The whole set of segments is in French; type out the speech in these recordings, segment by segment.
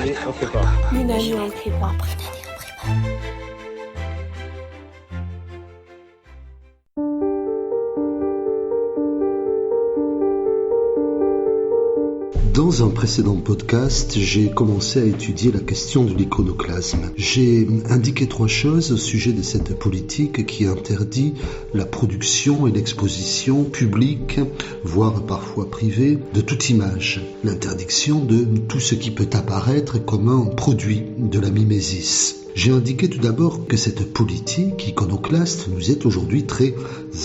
année, on ne prie pas. Une année, on ne prie pas. Dans un précédent podcast, j'ai commencé à étudier la question de l'iconoclasme. J'ai indiqué 3 choses au sujet de cette politique qui interdit la production et l'exposition publique, voire parfois privée, de toute image. L'interdiction de tout ce qui peut apparaître comme un produit de la mimésis. J'ai indiqué tout d'abord que cette politique iconoclaste nous est aujourd'hui très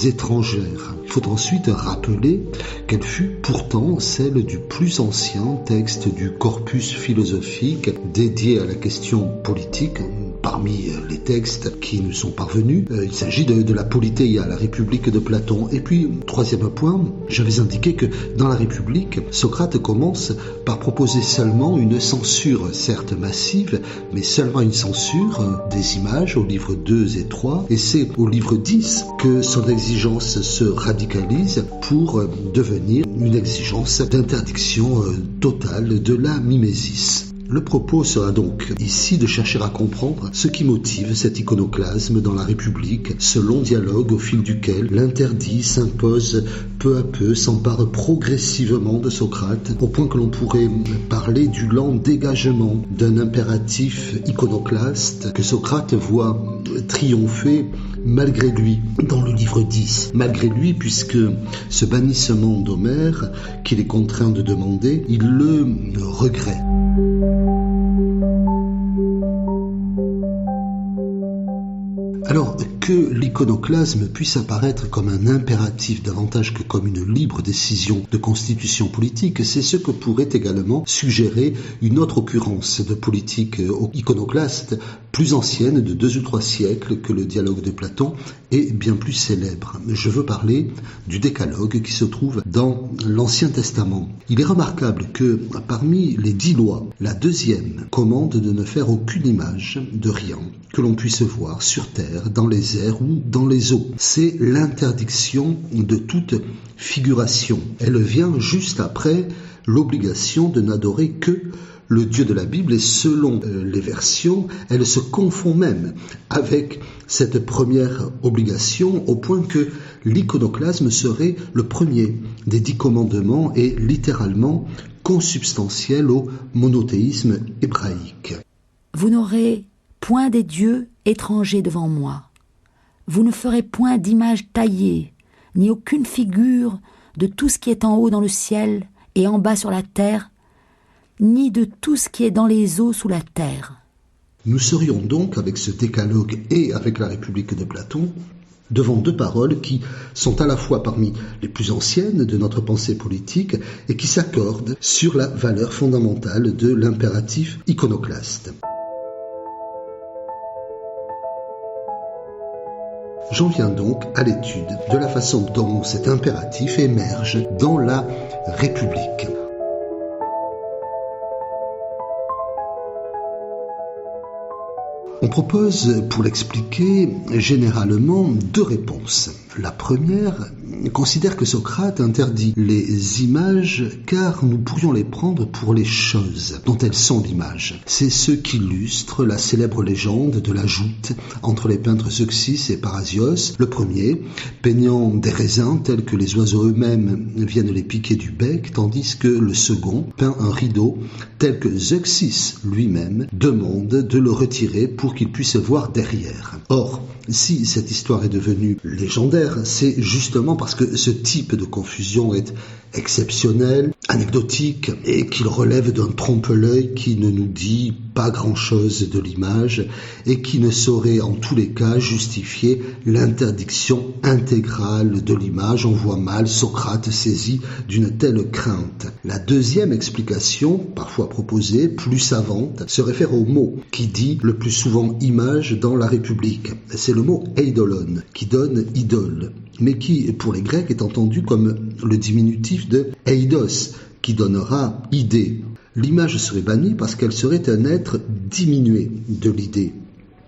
étrangère. Il faut ensuite rappeler qu'elle fut pourtant celle du plus ancien texte du corpus philosophique dédié à la question politique. Parmi les textes qui nous sont parvenus, il s'agit de la Politeia, la République de Platon. Et puis, 3e point, j'avais indiqué que dans la République, Socrate commence par proposer seulement une censure, certes massive, mais seulement une censure des images au livre 2 et 3. Et c'est au livre 10 que son exigence se radicalise pour devenir une exigence d'interdiction totale de la mimésis. Le propos sera donc ici de chercher à comprendre ce qui motive cet iconoclasme dans la République, ce long dialogue au fil duquel l'interdit s'impose peu à peu, s'empare progressivement de Socrate, au point que l'on pourrait parler du lent dégagement d'un impératif iconoclaste que Socrate voit triompher malgré lui dans le livre 10. Malgré lui, puisque ce bannissement d'Homère qu'il est contraint de demander, il le regrette. Alors, que l'iconoclasme puisse apparaître comme un impératif davantage que comme une libre décision de constitution politique, c'est ce que pourrait également suggérer une autre occurrence de politique iconoclaste plus ancienne de 2 ou 3 siècles que le dialogue de Platon et bien plus célèbre. Je veux parler du décalogue qui se trouve dans l'Ancien Testament. Il est remarquable que parmi les 10 lois, la 2e commande de ne faire aucune image de rien que l'on puisse voir sur terre, dans les airs ou dans les eaux. C'est l'interdiction de toute figuration. Elle vient juste après l'obligation de n'adorer que le Dieu de la Bible et selon les versions, elle se confond même avec cette première obligation au point que l'iconoclasme serait le premier des 10 commandements et littéralement consubstantiel au monothéisme hébraïque. Vous n'aurez point des dieux étrangers devant moi. Vous ne ferez point d'image taillée, ni aucune figure de tout ce qui est en haut dans le ciel et en bas sur la terre, ni de tout ce qui est dans les eaux sous la terre. Nous serions donc, avec ce décalogue et avec la République de Platon, devant 2 paroles qui sont à la fois parmi les plus anciennes de notre pensée politique et qui s'accordent sur la valeur fondamentale de l'impératif iconoclaste. J'en viens donc à l'étude de la façon dont cet impératif émerge dans la République. On propose, pour l'expliquer, généralement 2 réponses. La première considère que Socrate interdit les images car nous pourrions les prendre pour les choses dont elles sont l'image. C'est ce qu'illustre la célèbre légende de la joute entre les peintres Zeuxis et Parasios. Le premier, peignant des raisins tels que les oiseaux eux-mêmes viennent les piquer du bec, tandis que le second peint un rideau tel que Zeuxis lui-même demande de le retirer pour qu'il puisse voir derrière. Or, si cette histoire est devenue légendaire, c'est justement parce que ce type de confusion est exceptionnel, anecdotique, et qu'il relève d'un trompe-l'œil qui ne nous dit pas grand-chose de l'image et qui ne saurait en tous les cas justifier l'interdiction intégrale de l'image. On voit mal Socrate saisi d'une telle crainte. La deuxième explication, parfois proposée, plus savante, se réfère au mot qui dit le plus souvent image dans la République. C'est le mot eidolon qui donne idole, mais qui, pour les Grecs, est entendu comme le diminutif de eidos, qui donnera idée. L'image serait bannie parce qu'elle serait un être diminué de l'idée.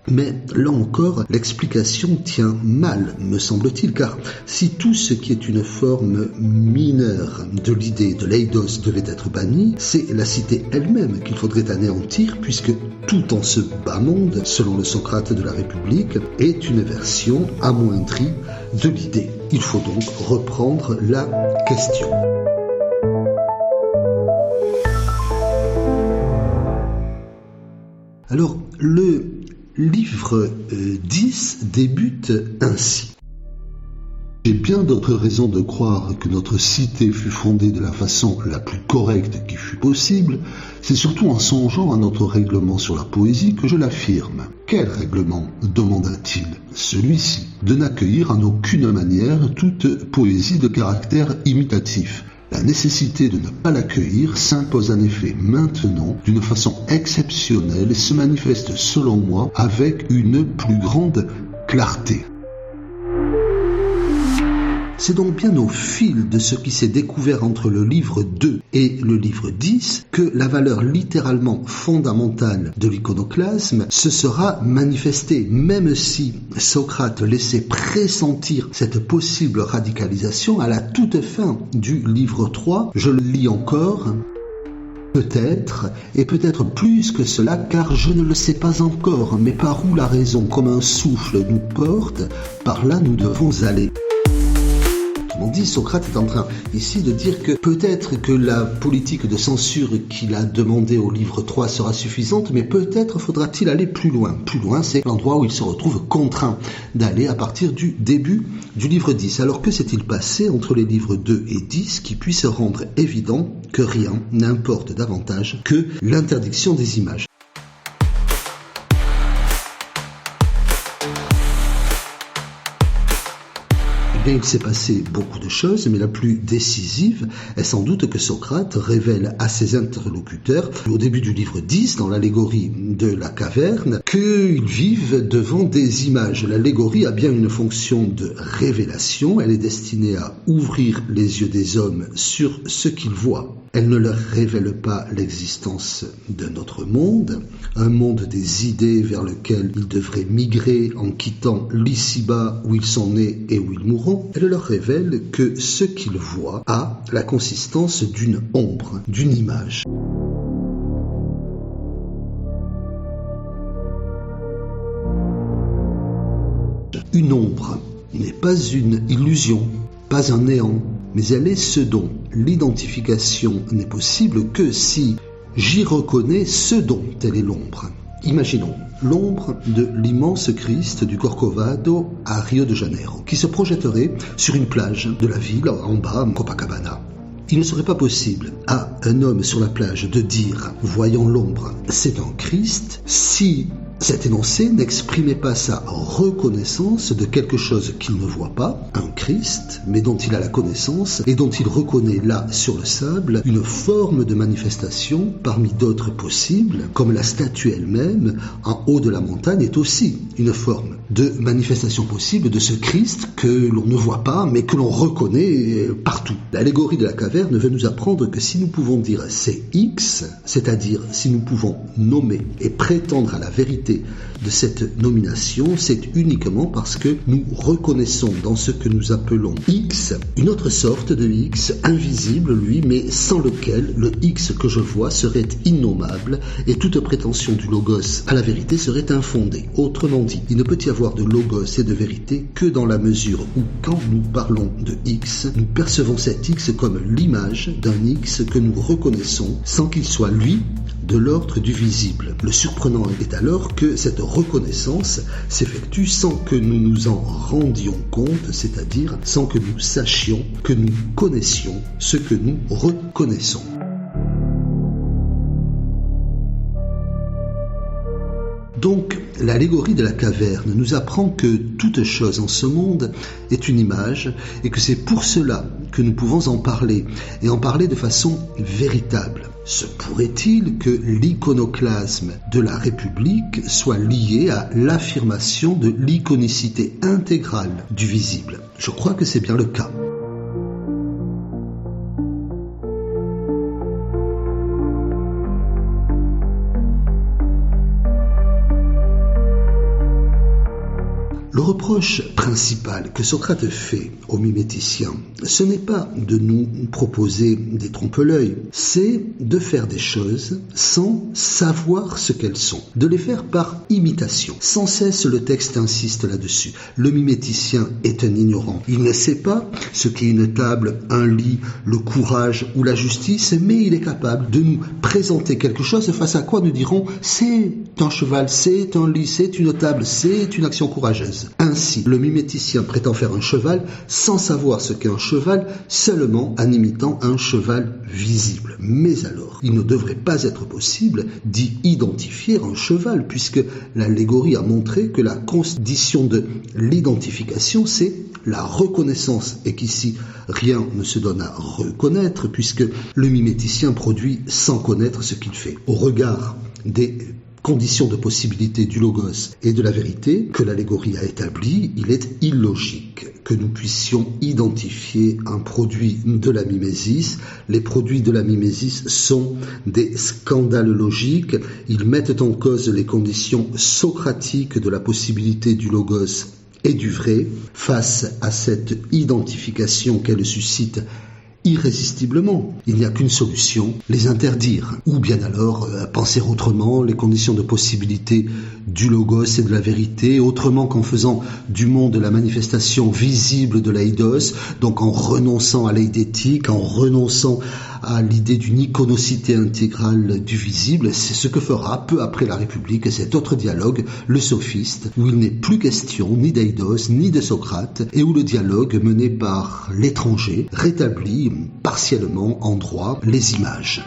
Mais là encore, l'explication tient mal, me semble-t-il, car si tout ce qui est une forme mineure de l'idée de l'eidos devait être banni, c'est la cité elle-même qu'il faudrait anéantir, puisque tout en ce bas monde, selon le Socrate de la République, est une version amoindrie de l'idée. Il faut donc reprendre la question. Alors, le livre 10 débute ainsi. J'ai bien d'autres raisons de croire que notre cité fut fondée de la façon la plus correcte qui fut possible. C'est surtout en songeant à notre règlement sur la poésie que je l'affirme. Quel règlement ? Demanda-t-il. Celui-ci, de n'accueillir en aucune manière toute poésie de caractère imitatif. La nécessité de ne pas l'accueillir s'impose en effet maintenant d'une façon exceptionnelle et se manifeste selon moi avec une plus grande clarté. C'est donc bien au fil de ce qui s'est découvert entre le livre 2 et le livre 10 que la valeur littéralement fondamentale de l'iconoclasme se sera manifestée, même si Socrate laissait pressentir cette possible radicalisation à la toute fin du livre 3. Je le lis encore. Peut-être, et peut-être plus que cela, car je ne le sais pas encore, mais par où la raison comme un souffle nous porte, par là nous devons aller. On dit, Socrate est en train ici de dire que peut-être que la politique de censure qu'il a demandée au livre 3 sera suffisante, mais peut-être faudra-t-il aller plus loin. Plus loin, c'est l'endroit où il se retrouve contraint d'aller à partir du début du livre 10. Alors que s'est-il passé entre les livres 2 et 10 qui puisse rendre évident que rien n'importe davantage que l'interdiction des images? Il s'est passé beaucoup de choses, mais la plus décisive est sans doute que Socrate révèle à ses interlocuteurs, au début du livre 10, dans l'allégorie de la caverne, qu'ils vivent devant des images. L'allégorie a bien une fonction de révélation, elle est destinée à ouvrir les yeux des hommes sur ce qu'ils voient. Elle ne leur révèle pas l'existence d'un autre monde, un monde des idées vers lequel ils devraient migrer en quittant l'ici-bas où ils sont nés et où ils mourront. Elle leur révèle que ce qu'ils voient a la consistance d'une ombre, d'une image. Une ombre n'est pas une illusion, pas un néant, mais elle est ce dont l'identification n'est possible que si j'y reconnais ce dont elle est l'ombre. Imaginons l'ombre de l'immense Christ du Corcovado à Rio de Janeiro, qui se projetterait sur une plage de la ville en bas, Copacabana. Il ne serait pas possible à un homme sur la plage de dire, voyant l'ombre, c'est un Christ, si cet énoncé n'exprimait pas sa reconnaissance de quelque chose qu'il ne voit pas, un Christ, mais dont il a la connaissance et dont il reconnaît là, sur le sable, une forme de manifestation parmi d'autres possibles, comme la statue elle-même, en haut de la montagne, est aussi une forme de manifestation possible de ce Christ que l'on ne voit pas, mais que l'on reconnaît partout. L'allégorie de la caverne veut nous apprendre que si nous pouvons dire c'est X, c'est-à-dire si nous pouvons nommer et prétendre à la vérité de cette nomination, c'est uniquement parce que nous reconnaissons dans ce que nous appelons X, une autre sorte de X, invisible lui, mais sans lequel le X que je vois serait innommable et toute prétention du logos à la vérité serait infondée. Autrement dit, il ne peut y avoir de logos et de vérité que dans la mesure où, quand nous parlons de X, nous percevons cet X comme l'image d'un X que nous reconnaissons sans qu'il soit, lui, de l'ordre du visible. Le surprenant est alors que cette reconnaissance s'effectue sans que nous nous en rendions compte, c'est-à-dire sans que nous sachions, que nous connaissions ce que nous reconnaissons. Donc, l'allégorie de la caverne nous apprend que toute chose en ce monde est une image et que c'est pour cela que nous pouvons en parler et en parler de façon véritable. Se pourrait-il que l'iconoclasme de la République soit lié à l'affirmation de l'iconicité intégrale du visible? Je crois que c'est bien le cas. Le reproche principal que Socrate fait aux miméticiens, ce n'est pas de nous proposer des trompe-l'œil, c'est de faire des choses sans savoir ce qu'elles sont, de les faire par imitation. Sans cesse, le texte insiste là-dessus. Le miméticien est un ignorant. Il ne sait pas ce qu'est une table, un lit, le courage ou la justice, mais il est capable de nous présenter quelque chose face à quoi nous dirons « c'est un cheval, c'est un lit, c'est une table, c'est une action courageuse ». Ainsi, le miméticien prétend faire un cheval sans savoir ce qu'est un cheval, seulement en imitant un cheval visible. Mais alors, il ne devrait pas être possible d'y identifier un cheval, puisque l'allégorie a montré que la condition de l'identification, c'est la reconnaissance, et qu'ici, rien ne se donne à reconnaître, puisque le miméticien produit sans connaître ce qu'il fait. Au regard des conditions de possibilité du logos et de la vérité que l'allégorie a établie, il est illogique que nous puissions identifier un produit de la mimésis. Les produits de la mimésis sont des scandales logiques. Ils mettent en cause les conditions socratiques de la possibilité du logos et du vrai. Face à cette identification qu'elle suscite irrésistiblement, il n'y a qu'une solution, les interdire, ou bien alors penser autrement les conditions de possibilité du logos et de la vérité, autrement qu'en faisant du monde la manifestation visible de l'eidos, donc en renonçant à l'eidétique, en renonçant à l'idée d'une iconocité intégrale du visible. C'est ce que fera peu après la République cet autre dialogue, le sophiste, où il n'est plus question ni d'eidos ni de Socrate, et où le dialogue mené par l'étranger rétablit partiellement en droit les images.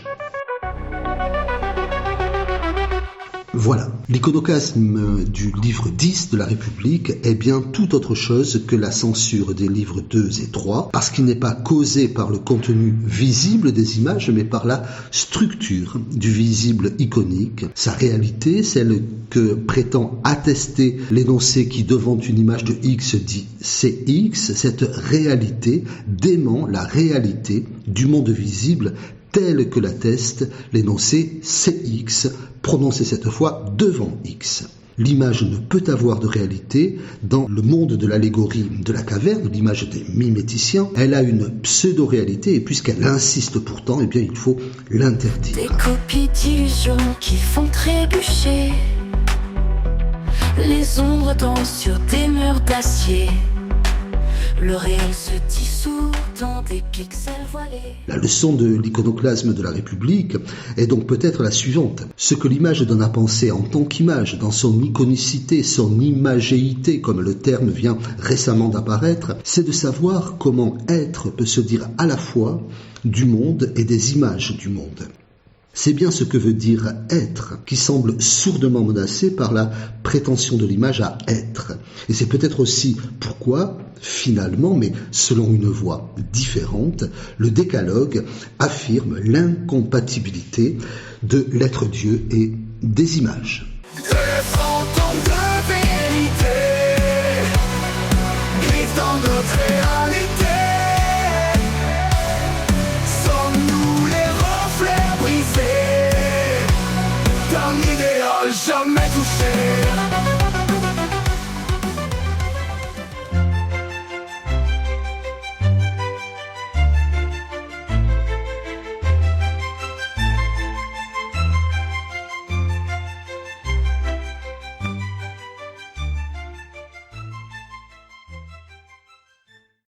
Voilà, l'iconoclasme du livre 10 de la République est bien tout autre chose que la censure des livres 2 et 3, parce qu'il n'est pas causé par le contenu visible des images, mais par la structure du visible iconique, sa réalité, celle que prétend attester l'énoncé qui, devant une image de X, dit CX. Cette réalité dément la réalité du monde visible tel que l'atteste l'énoncé CX, prononcé cette fois devant X. L'image ne peut avoir de réalité dans le monde de l'allégorie de la caverne, l'image des miméticiens. Elle a une pseudo-réalité et puisqu'elle insiste pourtant, eh bien il faut l'interdire. Des copies d'illusions qui font trébucher, les ombres dansent sur des murs d'acier. Le réel se dissout dans des pixels voilés. La leçon de l'iconoclasme de la République est donc peut-être la suivante. Ce que l'image donne à penser en tant qu'image, dans son iconicité, son imagéité, comme le terme vient récemment d'apparaître, c'est de savoir comment être peut se dire à la fois du monde et des images du monde. C'est bien ce que veut dire être, qui semble sourdement menacé par la prétention de l'image à être. Et c'est peut-être aussi pourquoi, finalement, mais selon une voie différente, le décalogue affirme l'incompatibilité de l'être Dieu et des images. Des fantômes de vérité vivent dans notre réalité. Sommes-nous les reflets brisés d'un idéal jamais